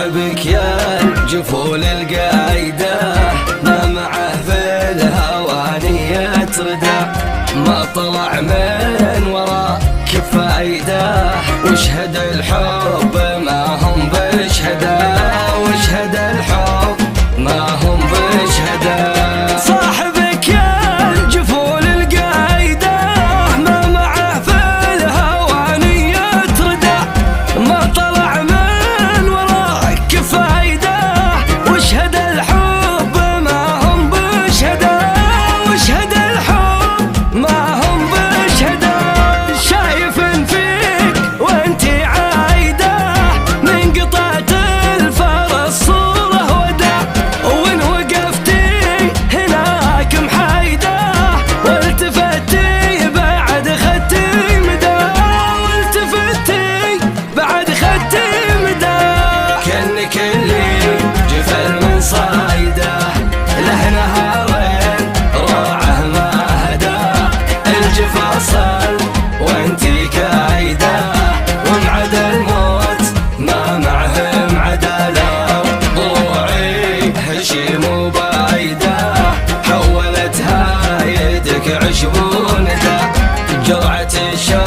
صاحبك يا الجفول القايدة ما معه في الهواني يتردى، ما طلع من وراك فايدة، واشهد الحب ما هم بشهدة، واشهد الحب ما هم بشهدة. صاحبك يا الجفول القايدة ما معه في الهواني يتردى، ما طلع من وراك فايدة، واشهد الحب ما هم بشهدة، واشهد الحب ما هم بشهدة. شايف فيك وانتي عايدة من قطعة الفرس صورة وداع، وان وقفتي هناك محايدة والتفتي بعد خدتي مدى، والتفتي بعد خدتي مدى. كأنك اللي جفل من صايده له نهارين روعه ما هدى، الجفا صل وانتي كايده، ومعد الموت ما معه معدله، ضلوعي هشيم وبايده حولتها يدك عشب وندى، جرعة الشر